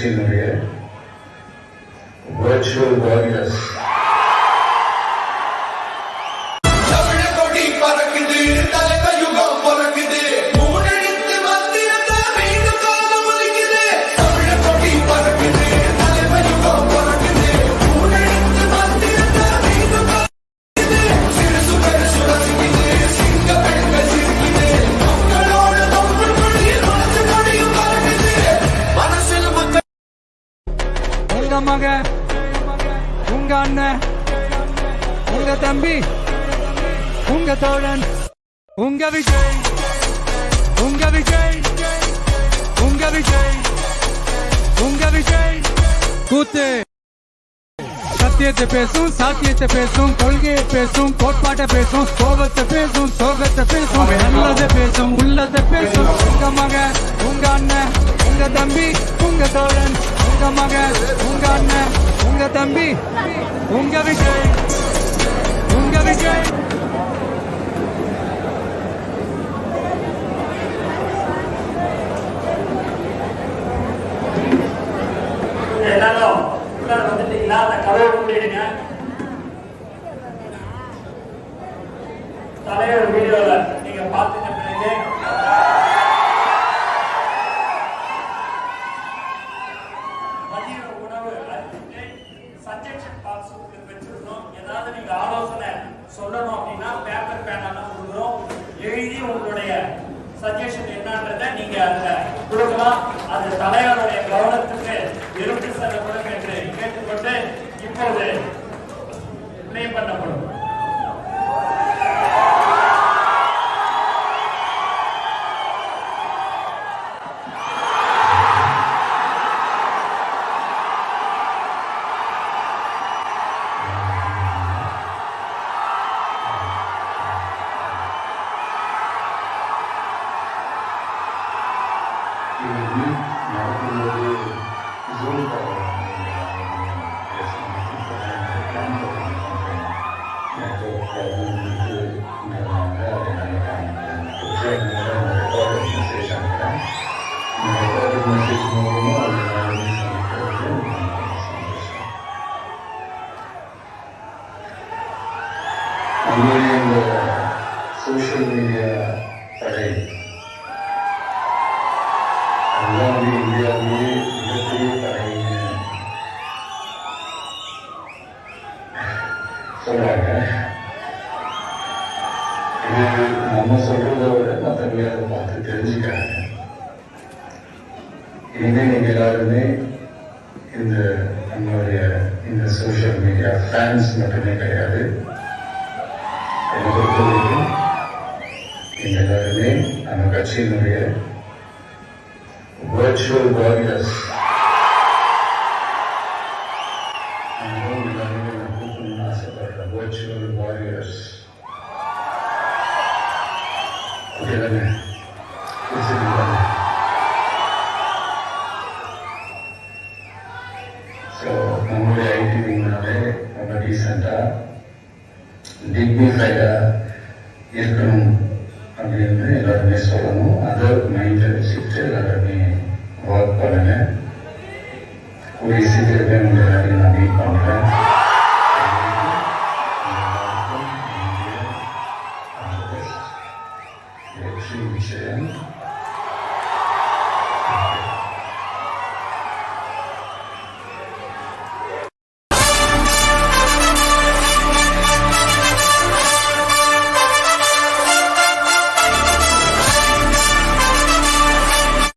கட்சியினுடைய virtual warriors உங்க மகன், உங்க அண்ணன், உங்க தம்பி, உங்க தோழன், உங்க விஜய், உங்க விஜய், உங்க விஜய், உங்க விஜய். கூத்து சத்தியத்தை பேசும், சாத்தியத்தை பேசும், கொள்கையை பேசும், கோட்பாட்டை பேசும், கோபத்தை பேசும், சோகத்தை பேசும், நல்லதை பேசும், உள்ளதை பேசும். உங்க மகன், உங்க அண்ணன், உங்க தம்பி, உங்க தோழன், உங்க மகன், உங்க அண்ணன், உங்க தம்பி, உங்க விஜய், உங்க விஜய். எல்லாரும் உள்ளார வந்துட்டீங்களா? அந்த கதவை மூடிடுங்க. தலைவர் வீடியோல நீங்க பாத்துட்ட பிறகு மதிய உணவு அறிவித்து சஜஷன் பாக்ஸ் உங்களுக்கு வச்சிருக்கோம். ஏதாவது நீங்க ஆலோசனை சொல்லணும் அப்படின்னா பேப்பர் பேனெல்லாம் கொடுக்குறோம். எழுதி உங்களுடைய சஜஷன் என்னன்றத நீங்க அதுல கொடுக்கலாம். அது தலைவருடைய கவனத்துக்கு எடுத்து செல்லப்படும் என்று கேட்டுக்கொண்டு இப்போது பிளே பண்ணப்படும். நடக்கும்போது ஜூம் மெசேஜ் மூலமா உங்களுடைய இந்த சோஷியல் மீடியா தடை அதுதான் இந்தியாவிலேயே மிகப்பெரிய தடைன்னு சொல்றாங்க. இது நம்ம சொல்றதை விட மற்றவங்க அதை பார்த்து தெரிஞ்சுக்கிறாங்க. இனிமே நீங்க எல்லாருமே இந்த நம்மளுடைய இந்த சோஷியல் மீடியா ஃபேன்ஸ் மட்டுமே கிடையாது. என்னை பொறுத்த வரைக்கும் நீங்க எல்லாருமே நம்ம கட்சியினுடைய virtual warriors. Virtual warriors. Okay, then. So, நம்முடைய ஐடிவினாலே ரொம்ப டீசெண்டா டிக்னிஃபைடா இருக்கணும் அப்படின்னு எல்லாருமே சொல்லணும். அதை மைண்டில் வச்சுக்கிட்டு எல்லாருமே ஒர்க் பண்ணுங்க. கூடிய சீக்கிரமே உங்க எல்லாரையும் நான் மீட் பண்ணுறேன். வெற்றி விஷயம்.